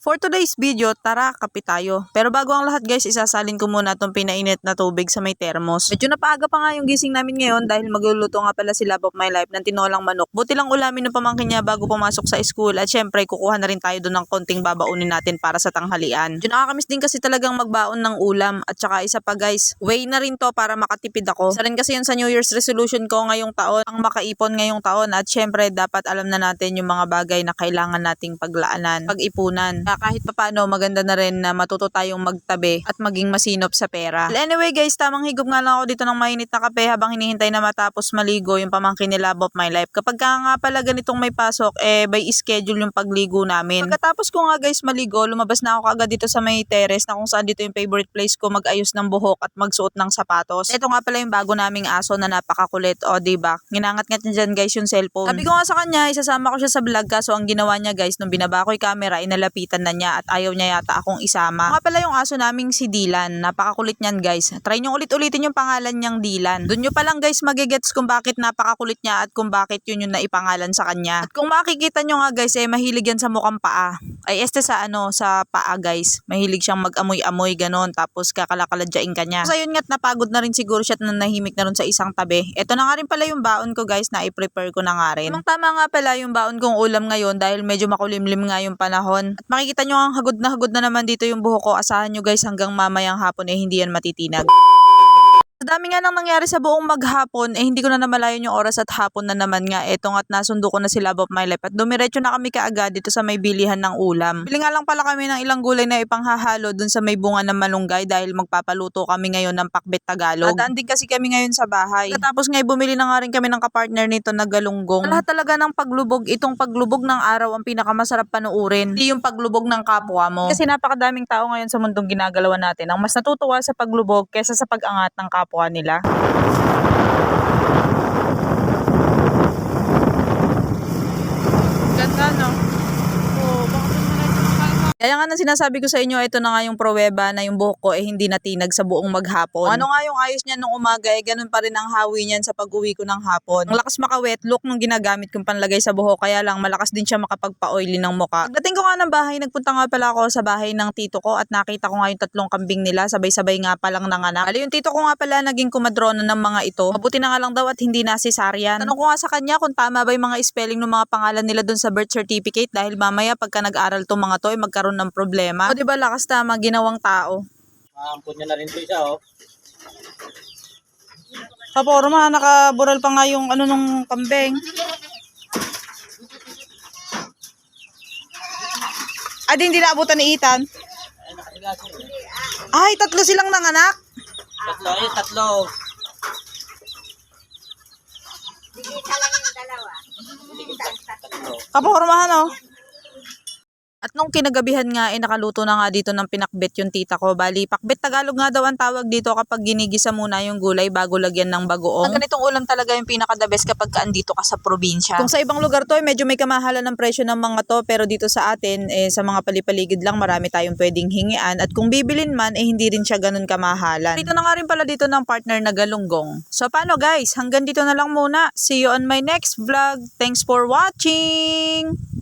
For today's video, tara kape tayo. Pero bago ang lahat guys, isasalin ko muna itong pinainit na tubig sa may thermos. Medyo napaaga pa nga yung gising namin ngayon dahil magluluto nga pala si Love of My Life ng tinolang manok. Buti lang ulamin ng pamangkin niya bago pumasok sa school at syempre kukuha na rin tayo doon ng konting babaunin natin para sa tanghalian. Medyo nakakamiss din kasi talagang magbaon ng ulam at saka isa pa guys, way na rin to para makatipid ako. Isa rin kasi yun sa New Year's resolution ko ngayong taon, ang makaipon ngayong taon at syempre dapat alam na natin yung mga bagay na kailangan nating paglaanan, pag-ipunan. Kahit papaano maganda na rin na matuto tayong magtabi at maging masinop sa pera. Well, anyway guys, tamang higop nga lang ako dito ng mainit na kape habang hinihintay na matapos maligo yung pamangkin ni Love of My Life. Kapag nga pala ganitong may pasok, by schedule yung pagligo namin. Pagkatapos ko nga guys maligo, lumabas na ako agad dito sa may terrace na kung saan dito yung favorite place ko mag-ayos ng buhok at magsuot ng sapatos. Ito nga pala yung bago naming aso na napakakulit. O diba, nginangat-ngat niya dyan guys yung cellphone. Sabi ko nga sa kanya, isasama ko siya sa vlog kaso ang ginawa niya guys, nung binaba ko yung camera, inalapitan na niya at ayaw niya yata akong isama. Nga pala yung aso naming si Dylan. Napakakulit niyan guys. Try nyo ulit-ulitin yung pangalan niyang Dylan. Doon nyo palang guys magigets kung bakit napakakulit niya at kung bakit yun yung naipangalan sa kanya. At kung makikita nyo nga guys, mahilig yan sa mukhang paa. Ay sa paa guys. Mahilig siyang mag-amoy-amoy ganon tapos kakalakaladyain ka niya. So ayun nga't napagod na rin siguro siya at nanahimik na rin sa isang tabi. Ito na nga rin pala yung baon ko guys na i-prepare ko na nga rin. Tama nga pala yung baon kong ulam ngayon dahil medyo makulimlim nga yung panahon. At makikita nyo ang hagod na naman dito yung buhok ko. Asahan nyo guys hanggang mamayang hapon hindi yan matitinag. Sa dami nga nang nangyari sa buong maghapon, hindi ko na namalayan yung oras at hapon na naman nga. Eto nga't nasundo ko na si Love of My Life at dumiretso na kami kaagad dito sa may bilihan ng ulam. Bili nga lang pala kami ng ilang gulay na ipanghahalo dun sa may bunga ng malunggay dahil magpapaluto kami ngayon ng pakbet Tagalog. At andin kasi kami ngayon sa bahay. Tapos ngay bumili na nga rin kami ng kapartner nito na galunggong. Lahat talaga ng paglubog, itong paglubog ng araw ang pinakamasarap panuurin. Hindi yung paglubog ng kapwa mo. Kasi napakadaming tao ngayon sa mundong ginagalawan natin ang mas natutuwa sa paglubog kaysa sa pag-angat ng kapwa nila. Ganda no? Kaya nga nang sinasabi ko sa inyo, ito na nga yung pruweba na yung buhok ko hindi natinag sa buong maghapon. Ano nga yung ayos niya nung umaga, ganun pa rin ang hawi niyan sa pag-uwi ko ng hapon. Ang lakas maka-wet look nung ginagamit kong panlagay sa buhok, kaya lang malakas din siya makapagpa-oily ng muka. Pagdating ko nga ng bahay, nagpunta nga pala ako sa bahay ng tito ko at nakita ko nga yung 3 kambing nila, sabay-sabay nga palang nanganak. Yung tito ko nga pala naging kumadrona ng mga ito. Mabuti na nga lang daw at hindi na cesarean. Tanong ko nga sa kanya kung tama ba yung mga spelling ng mga pangalan nila dun sa birth certificate dahil mamaya pagka nag-aral tong mga to, magkaroon ng problema. O diba lakas tama, ginawang tao. Ampun niya na rin po isa, oh. Kaporma, nakabural pa nga yung ano nung kambing. Hindi naabutan ni Ethan. Ay, 3 silang nanganak. 3. Kapormahan, oh. At nung kinagabihan nga, nakaluto na nga dito ng pinakbet yung tita ko. Bali, pakbet Tagalog nga daw ang tawag dito kapag ginigisa muna yung gulay bago lagyan ng bagoong. Ang ganitong ulam talaga yung pinaka-the best kapag andito ka sa probinsya. Kung sa ibang lugar to, medyo may kamahalan ng presyo ng mga to. Pero dito sa atin, sa mga palipaligid lang, marami tayong pwedeng hingian. At kung bibilin man, hindi rin siya ganun kamahalan. Dito na nga rin pala dito ng partner na galunggong. So, paano guys? Hanggang dito na lang muna. See you on my next vlog. Thanks for watching!